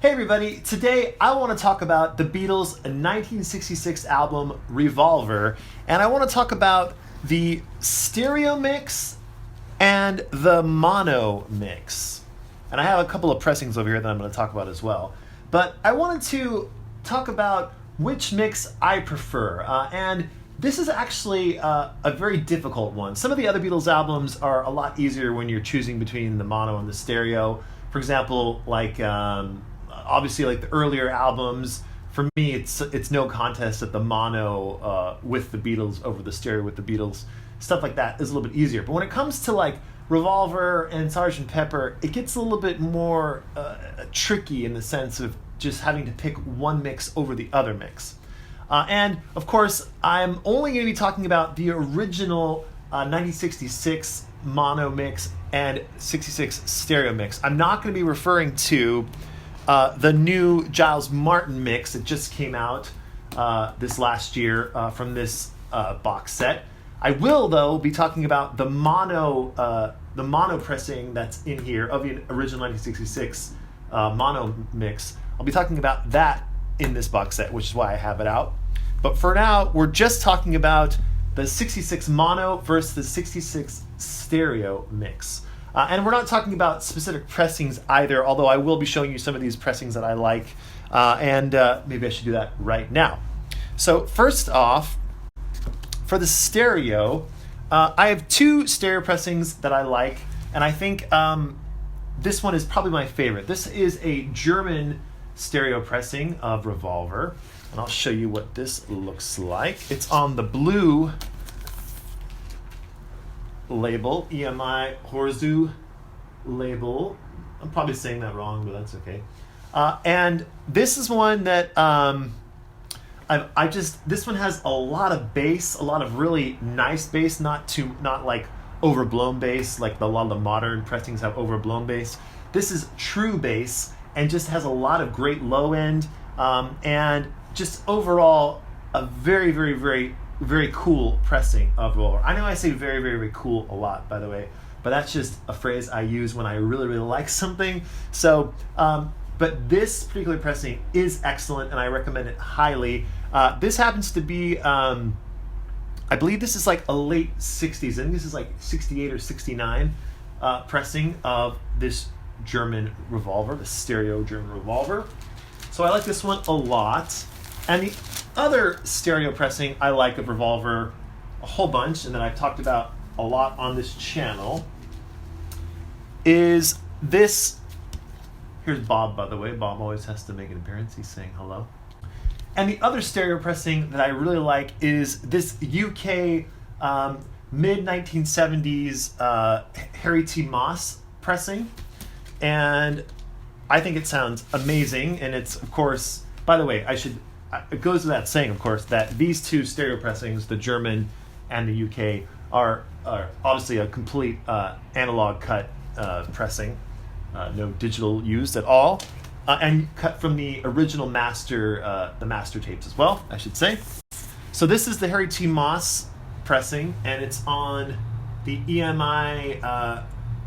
Hey everybody, today I want to talk about the Beatles' 1966 album Revolver, and I want to talk about the stereo mix and the mono mix. And I have a couple of pressings over here that I'm going to talk about as well. But I wanted to talk about which mix I prefer, and this is actually a very difficult one. Some of the other Beatles albums are a lot easier when you're choosing between the mono and the stereo. For example, obviously, like the earlier albums, for me, it's no contest that the mono with the Beatles over the stereo with the Beatles, stuff like that is a little bit easier. But when it comes to like Revolver and Sgt. Pepper, it gets a little bit more tricky in the sense of just having to pick one mix over the other mix. And of course, I'm only going to be talking about the original 1966 mono mix and 66 stereo mix. I'm not going to be referring to the new Giles Martin mix that just came out this last year from this box set. I will, though, be talking about the mono pressing that's in here of the original 1966 mono mix. I'll be talking about that in this box set, which is why I have it out. But for now, we're just talking about the 66 mono versus the 66 stereo mix. And we're not talking about specific pressings either, although I will be showing you some of these pressings that I like, and maybe I should do that right now. So first off, for the stereo, I have two stereo pressings that I like, and I think this one is probably my favorite. This is a German stereo pressing of Revolver, and I'll show you what this looks like. It's on the blue label, EMI Horzu label. I'm probably saying that wrong, but that's okay. And this is one that this one has a lot of bass, a lot of really nice bass, not like overblown bass like a lot of the modern pressings have overblown bass. This is true bass and just has a lot of great low end, and just overall a very, very, very, very cool pressing of Revolver. I know I say very, very, very cool a lot, by the way, but that's just a phrase I use when I really, really like something. So, but this particular pressing is excellent, and I recommend it highly. This happens to be, I believe this is like a late 60s. I think this is like 68 or 69 pressing of this German Revolver, the stereo German Revolver. So I like this one a lot. And the other stereo pressing I like of Revolver a whole bunch, and that I've talked about a lot on this channel, is this. Here's Bob, by the way. Bob always has to make an appearance. He's saying hello. And the other stereo pressing that I really like is this UK mid-1970s Harry T. Moss pressing. And I think it sounds amazing. And it's, of course, by the way, it goes without saying, of course, that these two stereo pressings, the German and the UK, are obviously a complete analog cut pressing, no digital used at all, and cut from the original master tapes as well, I should say. So this is the Harry T. Moss pressing, and it's on the EMI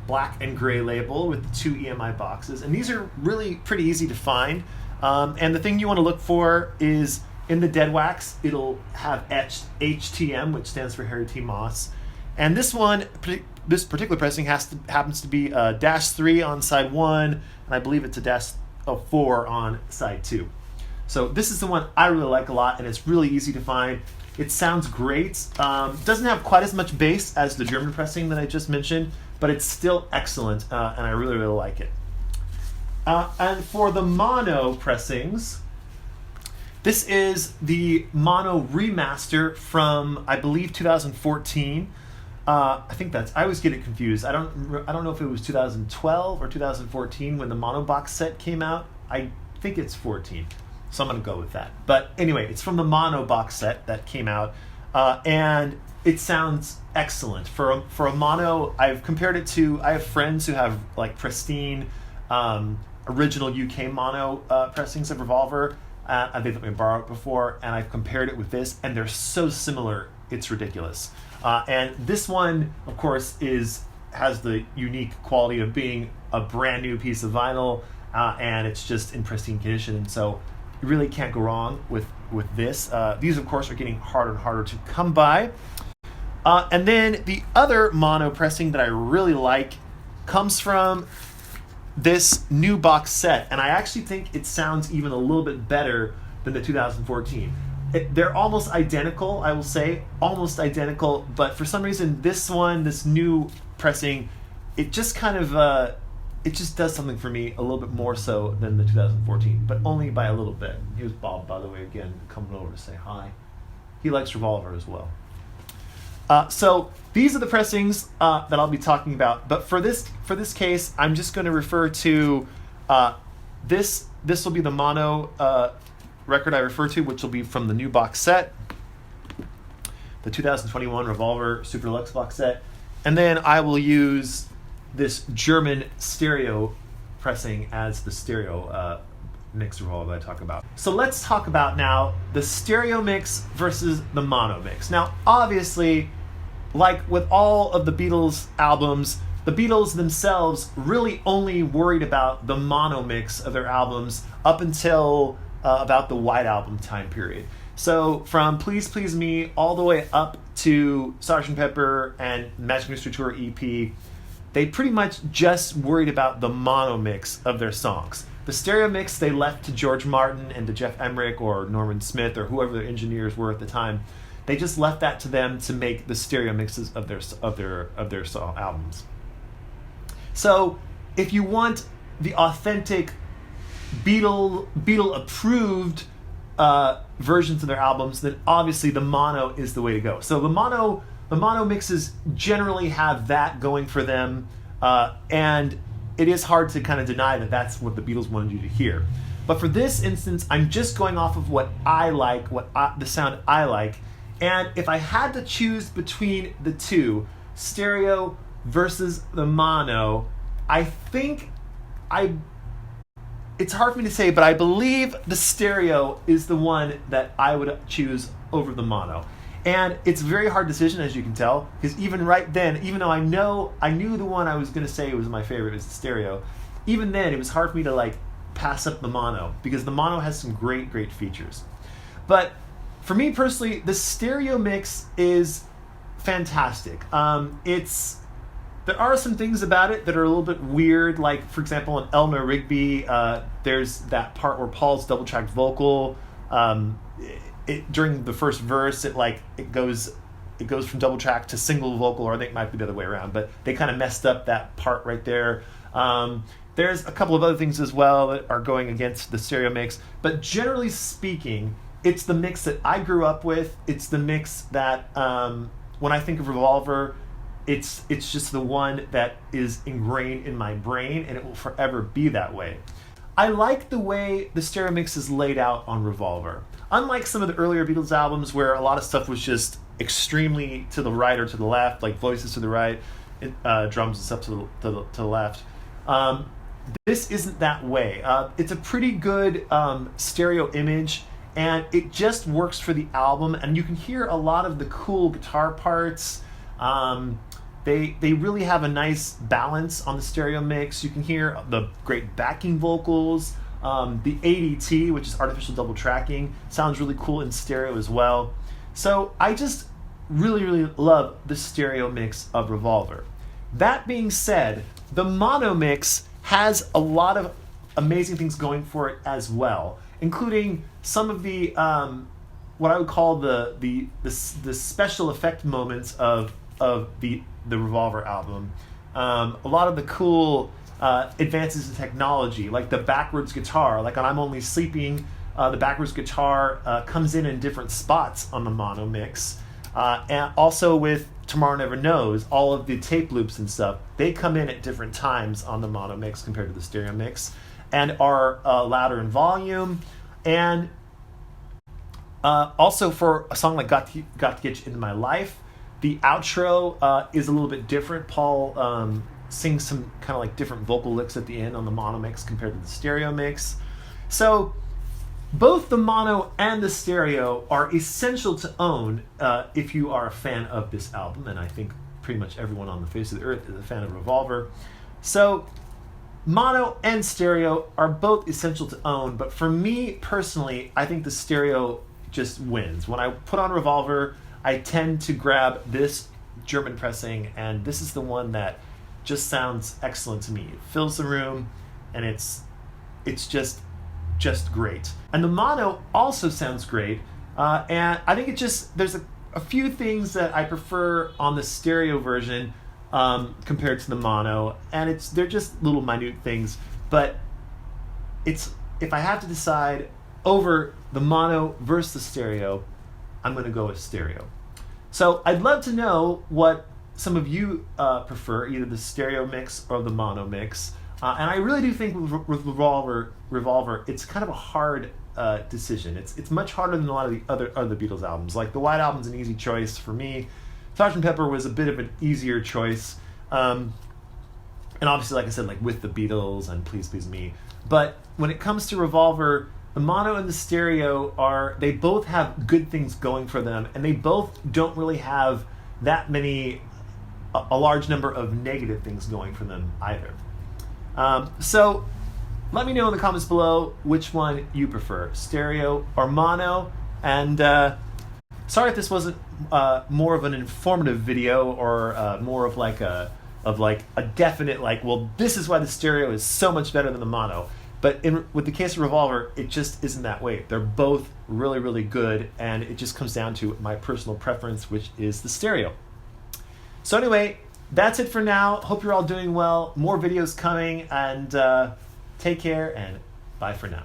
black and gray label with the two EMI boxes, and these are really pretty easy to find. And the thing you want to look for is in the dead wax, it'll have etched HTM, which stands for Harry T. Moss. And this particular pressing happens to be a -3 on side 1, and I believe it's a -4 on side 2. So this is the one I really like a lot, and it's really easy to find. It sounds great. Doesn't have quite as much bass as the German pressing that I just mentioned, but it's still excellent, and I really, really like it. And for the mono pressings, this is the mono remaster from, I believe, 2014. I always get it confused. I don't know if it was 2012 or 2014 when the mono box set came out. I think it's 14, so I'm going to go with that. But anyway, it's from the mono box set that came out, and it sounds excellent. For a mono, I've compared it to, I have friends who have like pristine original UK mono pressings of Revolver. They've let me borrow it before, and I've compared it with this, and they're so similar, it's ridiculous. And this one, of course, has the unique quality of being a brand new piece of vinyl, and it's just in pristine condition. And so you really can't go wrong with this. These, of course, are getting harder and harder to come by. And then the other mono pressing that I really like comes from this new box set, and I actually think it sounds even a little bit better than the 2014. They're almost identical, I will say, almost identical, but for some reason this new pressing, it just kind of, it just does something for me a little bit more so than the 2014, but only by a little bit. Here's Bob, by the way, again, coming over to say hi. He likes Revolver as well. So these are the pressings that I'll be talking about, but for this case, I'm just going to refer to this. This will be the mono record I refer to, which will be from the new box set, the 2021 Revolver Super Deluxe box set, and then I will use this German stereo pressing as the stereo mix Revolver that I talk about. So let's talk about now the stereo mix versus the mono mix. Now, obviously, like with all of the Beatles albums, the Beatles themselves really only worried about the mono mix of their albums up until about the White Album time period. So from Please Please Me all the way up to Sgt. Pepper and Magic Mystery Tour EP, they pretty much just worried about the mono mix of their songs. The stereo mix they left to George Martin and to Jeff Emmerich or Norman Smith or whoever their engineers were at the time. They just left that to them to make the stereo mixes of their song albums. So if you want the authentic Beatle approved versions of their albums, then obviously the mono is the way to go. So the mono mixes generally have that going for them, and it is hard to kind of deny that that's what the Beatles wanted you to hear. But for this instance, I'm just going off of what I like, the sound I like, and if I had to choose between the two, stereo versus the mono, I think it's hard for me to say, but I believe the stereo is the one that I would choose over the mono. And it's a very hard decision, as you can tell, because even right then, even though I knew the one I was going to say was my favorite was the stereo, even then it was hard for me to like pass up the mono, because the mono has some great features. But for me personally, the stereo mix is fantastic. There are some things about it that are a little bit weird, like, for example, in Eleanor Rigby, there's that part where Paul's double-tracked vocal, during the first verse, it goes from double-track to single vocal, or I think it might be the other way around, but they kind of messed up that part right there. There's a couple of other things as well that are going against the stereo mix, but generally speaking, it's the mix that I grew up with. It's the mix that, when I think of Revolver, it's just the one that is ingrained in my brain, and it will forever be that way. I like the way the stereo mix is laid out on Revolver. Unlike some of the earlier Beatles albums where a lot of stuff was just extremely to the right or to the left, like voices to the right, drums and stuff to the left, this isn't that way. It's a pretty good stereo image, and it just works for the album, and you can hear a lot of the cool guitar parts. They really have a nice balance on the stereo mix. You can hear the great backing vocals. The ADT, which is artificial double tracking, sounds really cool in stereo as well. So I just really love the stereo mix of Revolver. That being said, the mono mix has a lot of amazing things going for it as well, including some of the what I would call the special effect moments of the Revolver album. A lot of the cool advances in technology, like the backwards guitar, like on I'm Only Sleeping, the backwards guitar comes in different spots on the mono mix. And also with Tomorrow Never Knows, all of the tape loops and stuff, they come in at different times on the mono mix compared to the stereo mix, and are louder in volume. And also for a song like Got to Get You Into My Life, the outro is a little bit different. Paul sings some kind of like different vocal licks at the end on the mono mix compared to the stereo mix. So both the mono and the stereo are essential to own if you are a fan of this album, and I think pretty much everyone on the face of the earth is a fan of Revolver. So mono and stereo are both essential to own, but for me personally, I think the stereo just wins. When I put on Revolver, I tend to grab this German pressing, and this is the one that just sounds excellent to me. It fills the room, and it's just great. And the mono also sounds great, and I think there's a few things that I prefer on the stereo version compared to the mono, and they're just little minute things, but if I have to decide over the mono versus the stereo, I'm going to go with stereo. So I'd love to know what some of you prefer, either the stereo mix or the mono mix. And I really do think with Revolver, it's kind of a hard decision. It's much harder than a lot of the other Beatles albums. Like the White Album's an easy choice for me. Sgt. Pepper was a bit of an easier choice. And obviously, like I said, like with the Beatles and Please Please Me. But when it comes to Revolver, the mono and the stereo they both have good things going for them, and they both don't really have that many, a large number of negative things going for them either. So let me know in the comments below which one you prefer, stereo or mono. And sorry if this wasn't more of an informative video or more of like a definite well, this is why the stereo is so much better than the mono. But with the case of Revolver, it just isn't that way. They're both really, really good, and it just comes down to my personal preference, which is the stereo. So anyway, that's it for now. Hope you're all doing well. More videos coming, and take care, and bye for now.